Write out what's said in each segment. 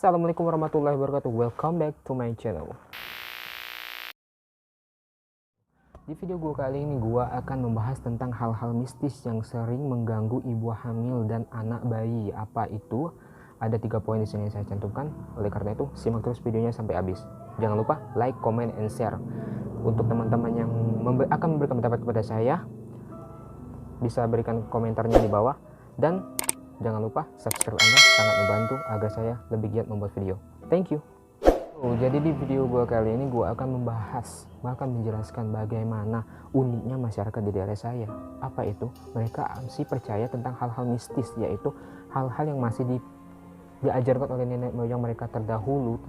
Assalamualaikum warahmatullahi wabarakatuh. Welcome back to my channel. Di video gue kali ini gue akan membahas tentang hal-hal mistis yang sering mengganggu ibu hamil dan anak bayi. Apa itu? Ada 3 poin di sini yang saya cantumkan. Oleh karena itu, simak terus videonya sampai habis. Jangan lupa like, comment, and share. Untuk teman-teman yang akan memberikan pendapat kepada saya, bisa berikan komentarnya di bawah. Dan jangan lupa subscribe, Anda sangat membantu agar saya lebih giat membuat video. Thank you. Jadi di video gue kali ini gue akan membahas, bahkan menjelaskan bagaimana uniknya masyarakat di daerah saya. Apa itu? Mereka masih percaya tentang hal-hal mistis, yaitu hal-hal yang masih diajarkan oleh nenek moyang mereka terdahulu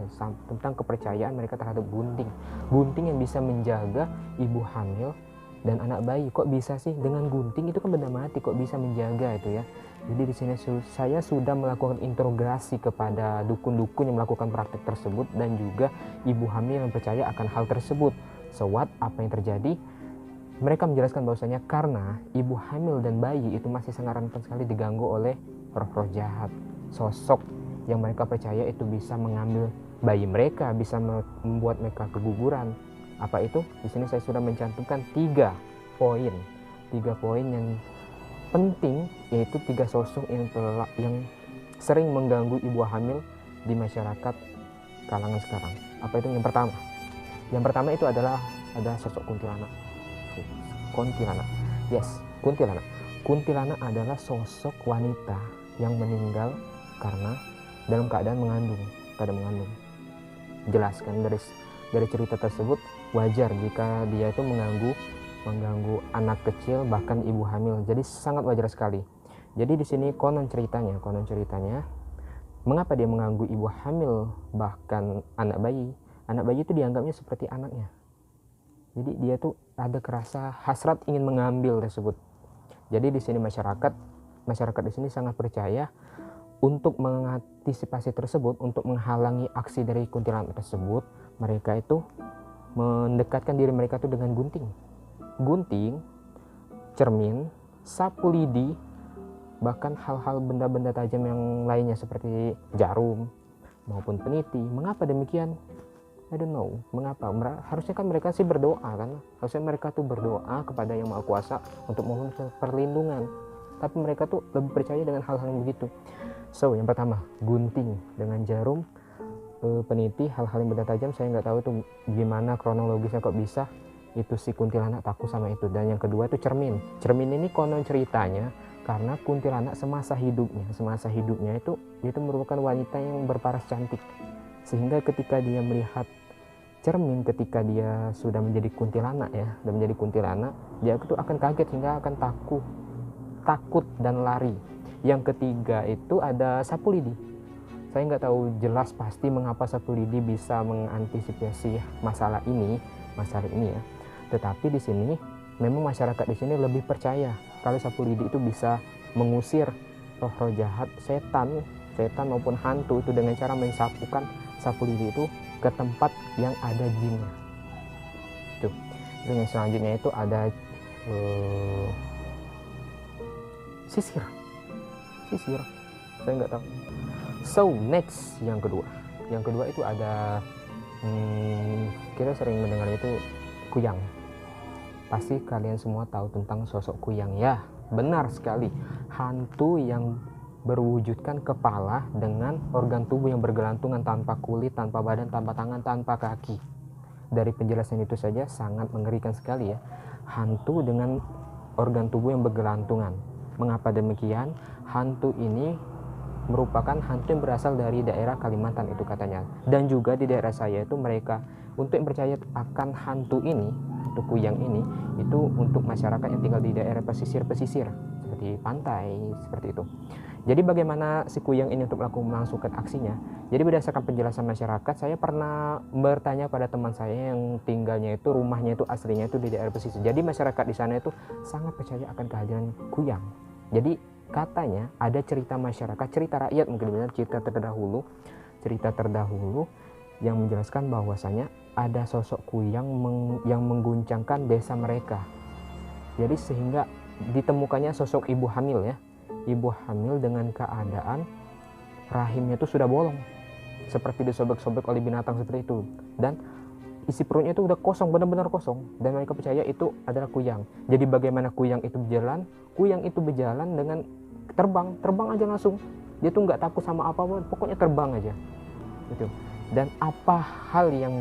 tentang kepercayaan mereka terhadap gunting. Gunting yang bisa menjaga ibu hamil dan anak bayi. Kok bisa sih dengan gunting? Itu kan benda mati, kok bisa menjaga itu ya. Jadi di sini saya sudah melakukan interogasi kepada dukun-dukun yang melakukan praktek tersebut dan juga ibu hamil yang percaya akan hal tersebut. So what? Apa yang terjadi? Mereka menjelaskan bahwasanya karena ibu hamil dan bayi itu masih sangat rentan sekali diganggu oleh roh-roh jahat. Sosok yang mereka percaya itu bisa mengambil bayi mereka, bisa membuat mereka keguguran. Apa itu? Di sini saya sudah mencantumkan 3 poin yang penting, yaitu 3 sosok yang sering mengganggu ibu hamil di masyarakat kalangan sekarang. Apa itu? Yang pertama itu adalah ada sosok kuntilanak. Yes, kuntilanak adalah sosok wanita yang meninggal karena dalam keadaan mengandung. Jelaskan dari cerita tersebut, wajar jika dia itu mengganggu anak kecil, bahkan ibu hamil. Jadi sangat wajar sekali. Jadi di sini konon ceritanya, mengapa dia mengganggu ibu hamil bahkan anak bayi? Anak bayi itu dianggapnya seperti anaknya. Jadi dia tuh ada kerasa hasrat ingin mengambil tersebut. Jadi di sini masyarakat di sini sangat percaya untuk mengantisipasi tersebut, untuk menghalangi aksi dari kuntilanak tersebut, mereka itu mendekatkan diri mereka itu dengan gunting, cermin, sapu lidi, bahkan hal-hal benda-benda tajam yang lainnya seperti jarum maupun peniti. Mengapa demikian? I don't know. Mengapa? Harusnya kan mereka sih berdoa kan? Harusnya mereka tuh berdoa kepada Yang Maha Kuasa untuk mohon perlindungan. Tapi mereka tuh lebih percaya dengan hal-hal yang begitu. So, yang pertama, gunting dengan jarum, peniti, hal-hal yang benda tajam. Saya nggak tahu tuh gimana kronologisnya kok bisa itu si kuntilanak takut sama itu. Dan yang kedua itu cermin ini konon ceritanya karena kuntilanak semasa hidupnya itu merupakan wanita yang berparas cantik, sehingga ketika dia melihat cermin, ketika dia sudah menjadi kuntilanak dia itu akan kaget hingga akan takut dan lari. Yang ketiga itu ada sapu lidi. Saya nggak tahu jelas pasti mengapa sapu lidi bisa mengantisipasi masalah ini ya. Tetapi di sini memang masyarakat di sini lebih percaya kalau sapu lidi itu bisa mengusir roh-roh jahat, setan maupun hantu itu dengan cara mensapukan sapu lidi itu ke tempat yang ada jinnya. Tuh. Yang selanjutnya itu ada sisir. Saya nggak tahu. So next, yang kedua itu ada kita sering mendengar itu kuyang. Pasti kalian semua tahu tentang sosok kuyang ya. Benar sekali, hantu yang berwujudkan kepala dengan organ tubuh yang bergelantungan, tanpa kulit, tanpa badan, tanpa tangan, tanpa kaki. Dari penjelasan itu saja sangat mengerikan sekali ya. Hantu dengan organ tubuh yang bergelantungan. Mengapa demikian? Hantu ini merupakan hantu yang berasal dari daerah Kalimantan itu katanya. Dan juga di daerah saya itu mereka untuk yang percaya akan hantu kuyang ini itu untuk masyarakat yang tinggal di daerah pesisir seperti pantai, seperti itu. Jadi bagaimana si kuyang ini untuk melangsungkan aksinya? Jadi berdasarkan penjelasan masyarakat, saya pernah bertanya pada teman saya yang tinggalnya itu, rumahnya itu aslinya itu di daerah pesisir. Jadi masyarakat di sana itu sangat percaya akan kehadiran kuyang. Jadi katanya ada cerita masyarakat, cerita rakyat mungkin benar, cerita terdahulu yang menjelaskan bahwasanya ada sosok kuyang yang mengguncangkan desa mereka. Jadi sehingga ditemukannya sosok ibu hamil dengan keadaan rahimnya itu sudah bolong. seperti disobek-sobek oleh binatang seperti itu, dan isi perutnya itu udah kosong, benar-benar kosong, dan mereka percaya itu adalah kuyang. Jadi bagaimana kuyang itu berjalan? Kuyang itu berjalan dengan terbang aja langsung. Dia tuh nggak takut sama apapun, pokoknya terbang aja. Gitu. Dan apa hal yang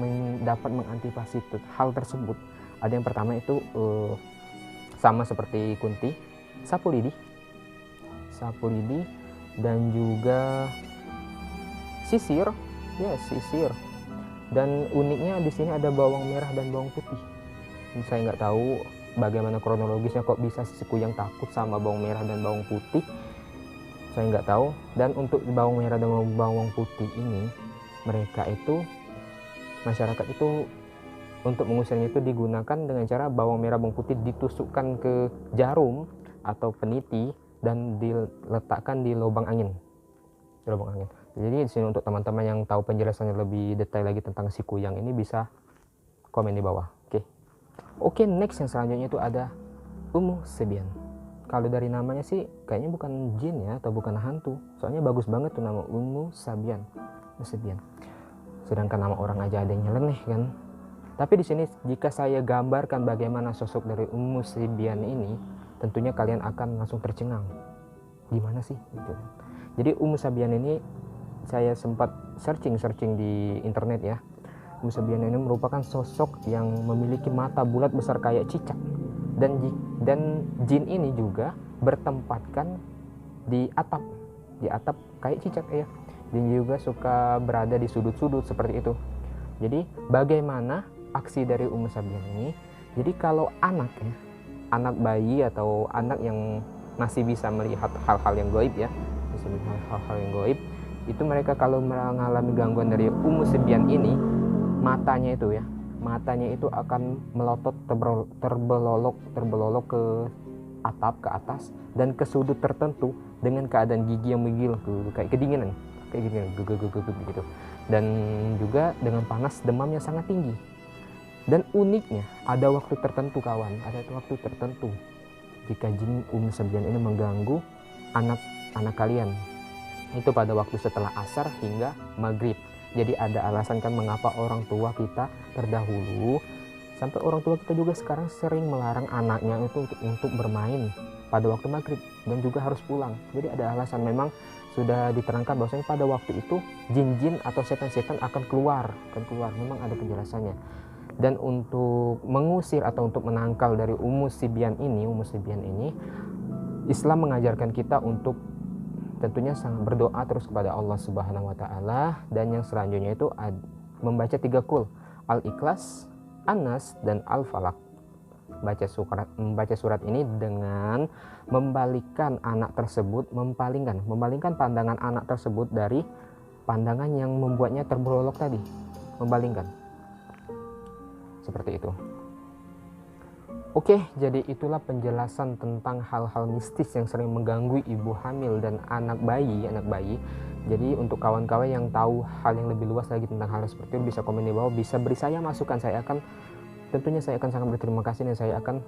dapat mengantisipasi hal tersebut? Ada yang pertama itu sama seperti Kunti, sapu lidi, dan juga sisir, ya sisir. Dan uniknya di sini ada bawang merah dan bawang putih. Saya nggak tahu bagaimana kronologisnya kok bisa si kuyang takut sama bawang merah dan bawang putih. Saya nggak tahu. Dan untuk bawang merah dan bawang putih ini, mereka itu, masyarakat itu untuk mengusirnya itu digunakan dengan cara bawang merah bawang putih ditusukkan ke jarum atau peniti dan diletakkan di lubang angin. Jadi di sini untuk teman-teman yang tahu penjelasannya lebih detail lagi tentang si kuyang ini bisa komen di bawah. Oke, next yang selanjutnya itu ada Ummu Sebyan. Kalau dari namanya sih kayaknya bukan jin ya atau bukan hantu. Soalnya bagus banget tuh nama Ummu Sebyan. Sedangkan nama orang aja ada yang nyeleneh kan. Tapi di sini jika saya gambarkan bagaimana sosok dari Ummu Sebyan ini, tentunya kalian akan langsung tercengang. Gimana sih? Gitu. Jadi Ummu Sebyan ini saya sempat searching di internet ya. Ummu Sebyan ini merupakan sosok yang memiliki mata bulat besar kayak cicak, dan jin ini juga bertempatkan di atap kayak cicak ya. Jin juga suka berada di sudut-sudut seperti itu. Jadi bagaimana aksi dari Ummu Sebyan ini? Jadi kalau anak bayi atau anak yang masih bisa melihat hal-hal yang gaib ya, itu mereka kalau mengalami gangguan dari Ummu Sebyan ini, matanya itu akan melotot terbelolok ke atap, ke atas, dan ke sudut tertentu dengan keadaan gigi yang menggigil kayak kedinginan gitu, dan juga dengan panas, demam yang sangat tinggi. Dan uniknya ada waktu tertentu jika jin Ummu Sebyan ini mengganggu anak kalian, itu pada waktu setelah asar hingga maghrib. Jadi ada alasan kan mengapa orang tua kita terdahulu, sampai orang tua kita juga sekarang sering melarang anaknya itu untuk bermain pada waktu maghrib dan juga harus pulang. Jadi ada alasan, memang sudah diterangkan bahwasanya pada waktu itu jin-jin atau setan-setan akan keluar, memang ada penjelasannya. Dan untuk mengusir atau untuk menangkal dari Ummu Sebyan ini, Islam mengajarkan kita untuk tentunya sangat berdoa terus kepada Allah Subhanahu wa taala, dan yang selanjutnya itu membaca 3 qul, Al-Ikhlas, An-Nas, dan Al-Falaq. Membaca surat ini dengan membalikkan anak tersebut, memalingkan pandangan anak tersebut dari pandangan yang membuatnya terberolok tadi, membalingkan. Seperti itu. Oke, jadi itulah penjelasan tentang hal-hal mistis yang sering mengganggu ibu hamil dan anak bayi. Jadi untuk kawan-kawan yang tahu hal yang lebih luas lagi tentang hal seperti itu, bisa komen di bawah, bisa beri saya masukan. Tentunya saya akan sangat berterima kasih, dan saya akan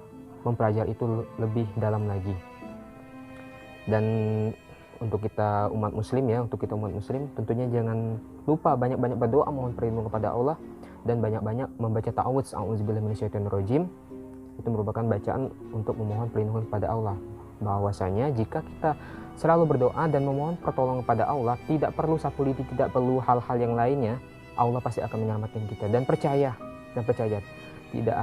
mempelajari itu lebih dalam lagi. Dan untuk kita umat muslim tentunya jangan lupa banyak-banyak berdoa, mohon perlindungan kepada Allah, dan banyak-banyak membaca ta'awudz, a'udzubillahi minasyaitonirrajim. Itu merupakan bacaan untuk memohon perlindungan kepada Allah. Bahwasanya jika kita selalu berdoa dan memohon pertolongan kepada Allah, tidak perlu sapu lidi, tidak perlu hal-hal yang lainnya, Allah pasti akan menyelamatkan kita. Dan percaya tidak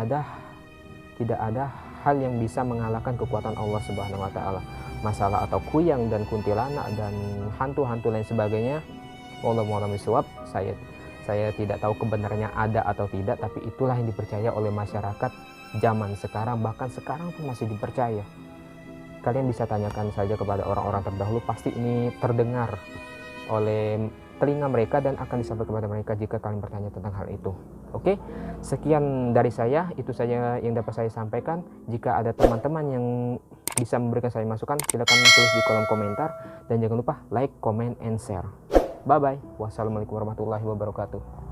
ada hal yang bisa mengalahkan kekuatan Allah Subhanahu wa taala. Masalah atau kuyang dan kuntilanak dan hantu-hantu lain sebagainya, wallahu a'lam bishawab, saya tidak tahu kebenarannya ada atau tidak, tapi itulah yang dipercaya oleh masyarakat zaman sekarang, bahkan sekarang pun masih dipercaya. Kalian bisa tanyakan saja kepada orang-orang terdahulu, pasti ini terdengar oleh telinga mereka dan akan disampaikan kepada mereka jika kalian bertanya tentang hal itu. Oke, sekian dari saya, itu saja yang dapat saya sampaikan. Jika ada teman-teman yang bisa memberikan saya masukan, silakan tulis di kolom komentar, dan jangan lupa like, comment, and share. Bye bye. Wassalamualaikum warahmatullahi wabarakatuh.